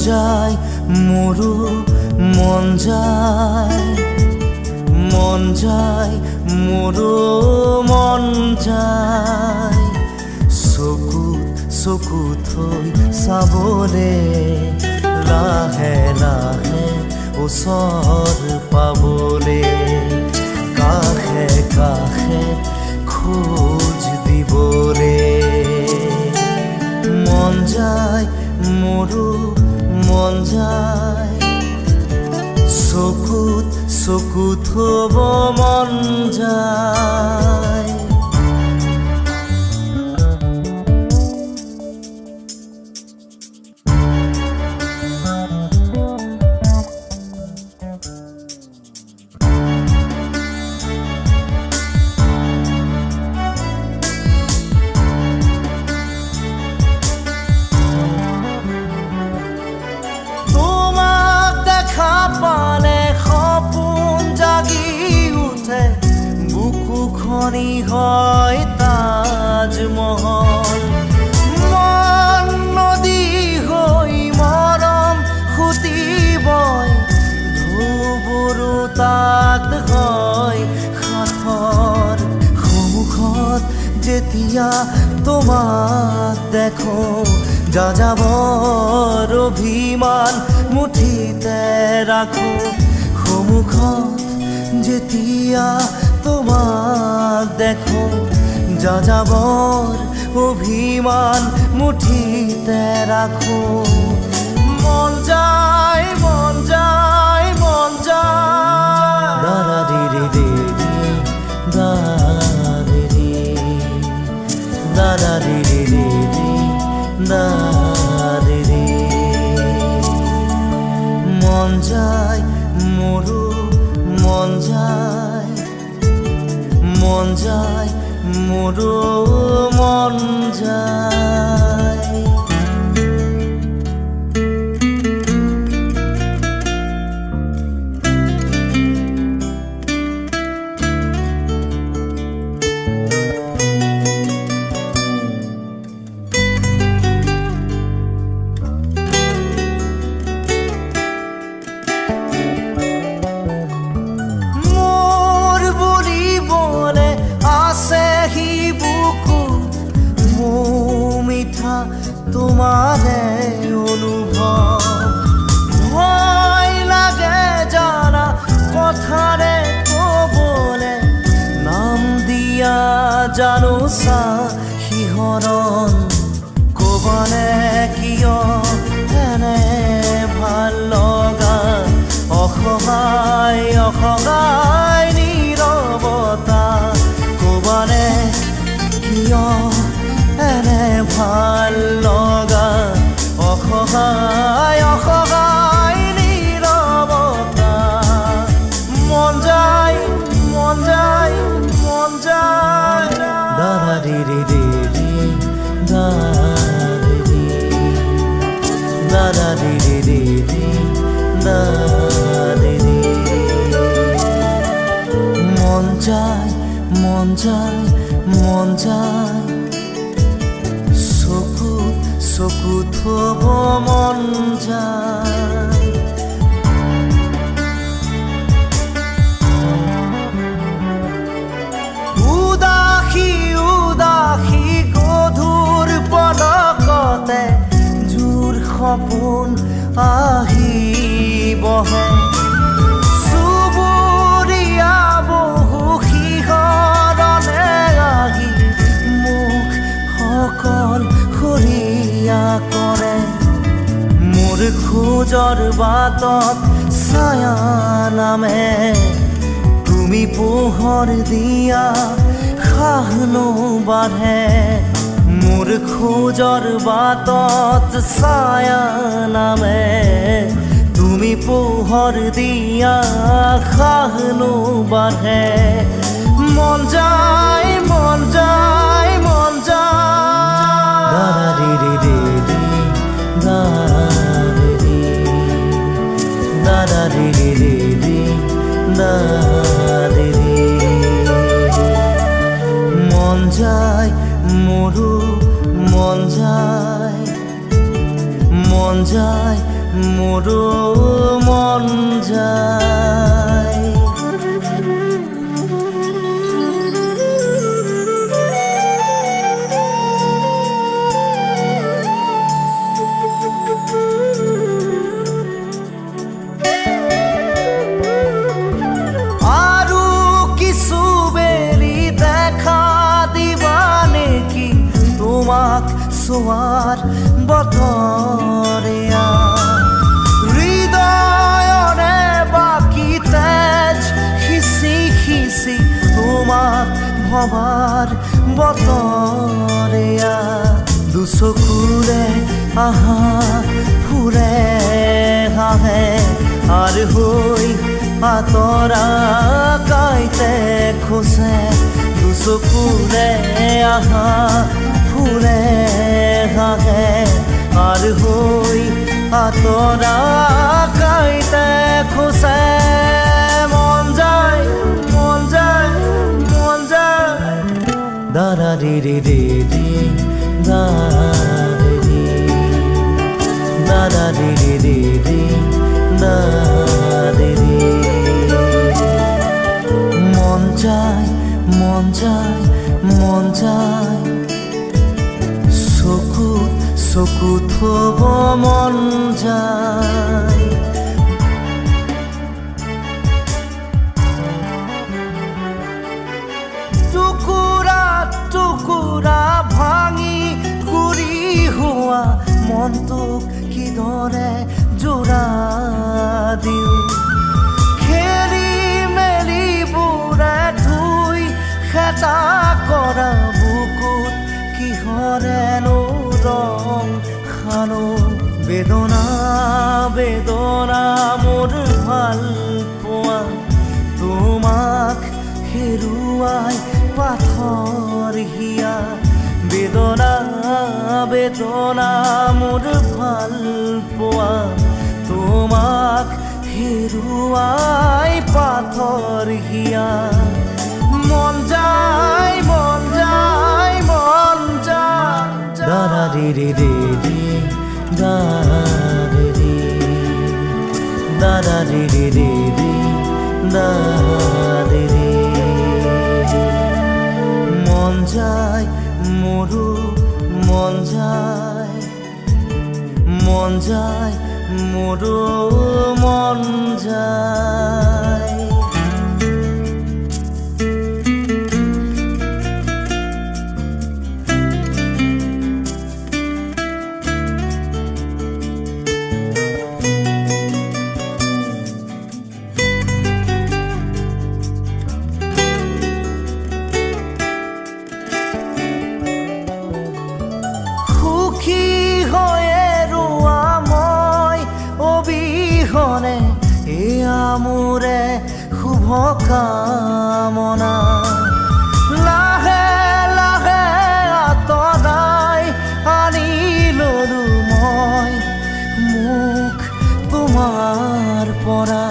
যায় মোৰো মন যায় মোৰো মন যায় চকু থৈ চাবলে লাহে লাহে ওচৰ পাবলে কাষে কাষে খোজ দিবলে মন যায় মোৰো মন যায় চকু থব মন যায় বুকুখনি হয় তাজমহল মন নদী হৈ মৰম খুটি বয় ঢৌবোৰো তাত হয় সাঁথৰ সন্মুখত যেতিয়া তোমাক দেখো যাযাবৰ অভিমান মুঠিতে ৰাখো সন্মুখত যেতিয়া তোমাক দেখো যাযাবৰ অভিমান মুঠিতে ৰাখো মন যায় মন যায় মন যায় দাদা দিদি দিদি দাদি দাদা দিদি দিদি দাদি মন যায় মোৰো মন যায় মোৰো মন যায় তোমাৰে অনুভৱ ভয় লাগে জানা কথাৰে ক'বলে নাম দিয়া জানো চা শিহৰণ ক'বানে কিয় এনে ভাল লগা অসহায় অসহায় নীৰৱতা ক'বানে কিয় এনে ভাল লগা অসহায় অসহায় নীৰৱতা মন যায় মন যায় মন যায় দাদা দিদি দিদি দাদি দাদা দিদি দিদি দাদি মন যায় মন যায় মন যায় চকু থব মন যায় উদাসী উদাসী গধুৰ পলকতে জোৰ সপোন আহি বহে চুবুৰীয়া বহু শিহৰণে আহি মুখ সকল খৰিয়া কৰে মোৰ খোজৰ বাটত ছায়া নামে তুমি পোহৰ দিয়া খাহনো বাঢ়ে মোৰ খোজৰ বাটত ছায়া নামে তুমি পোহৰ দিয়া খাহনো বাঢ়ে মন যায় মন যায় মন যায় দাদা দিদি দিদি দাদি দাদা দিদি দিদি দাদি মন যায় মোৰো মন যায় মন যায় মোৰো মন যায় সোয়াৰ বতৰিয়া হৃদয়ৰে বাকি তেজ খিচি খিচি তোমাক ভবাৰ বতৰিয়া দুচকুৰে আহা ফুৰে হাহে আৰ হৈ আতৰা কাইতে খোজে দুচকুৰে আহা ফুৰে হাহে আৰ হৈ আতৰা কাইতে খোজে মন যায় মন যায় মন যায় দাৰা ৰে ৰে ৰে ৰে দাৰা ৰে দাৰা ৰে ৰে ৰে ৰে দাৰা রে মন যায় মন যায় মন যায় চকুত থব মন যায় টুকুৰা টুকুৰা ভাঙি গুৰি হোৱা মনটোক কিদৰে জোৰা দিওঁ খেলি মেলিবোৰে ধুই খেতা কৰা বুকুত কিহৰেনো ৰং খানো বেদনা বেদনা মোৰ ভাল পোৱা তোমাক হেৰুৱাই পাথৰ হিয়া বেদনা বেদনা মোৰ ভাল পোৱা তোমাক হেৰুৱাই পাথৰ হিয়া মন যায় মন যায় মন যায় দাৰা ৰে ৰে ৰে ৰে দাৰা ৰে দাৰা ৰে ৰে ৰে ৰে দাৰা ৰে মন যায় মোৰো মন যায় মন যায় মোৰো মন যায় মোৰে শুভ কামনা লাহে লাহে আঁতৰাই আনি ললো মই মুখ তোমাৰ পৰা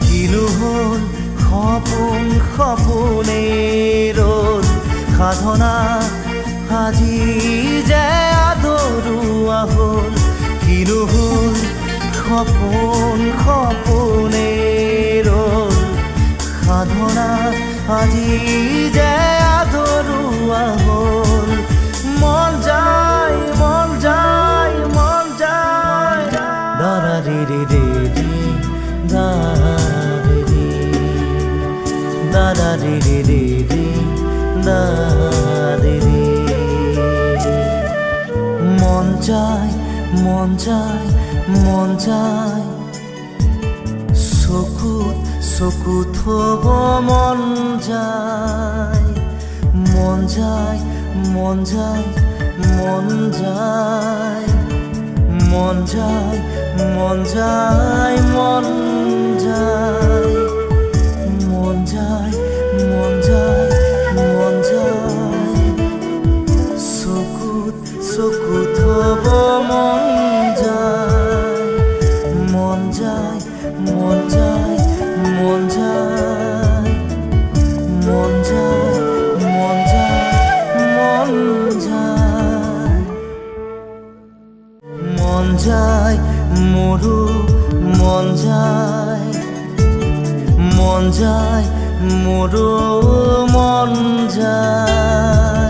কিনো হ'ল সপোন সপোনেই ৰ'ল সাধনা আজি যে আধৰুৱা হ'ল কিনো হ'ল সপোন সপোনেই ৰ'ল সাধনা আজি যে আধৰুৱা হ'ল মন যায় মন যায় মন যায় দাৰা ৰে ৰে ৰে ৰে দাৰা ৰে দাৰা ৰে ৰে ৰে ৰে দাৰা রে মন যায় মন যায় মন যায় চকুত থব মন যায় মন যায় মন যায় মন যায় মন যায় মন যায় মন যায় মন যায় মন যায় মন যায় চকুত থব মন যায় মন যায় মন যায় মন যায় মন যায় মন যায় মন যায় মন যায় মোৰো মন যায় মোৰো মন যায়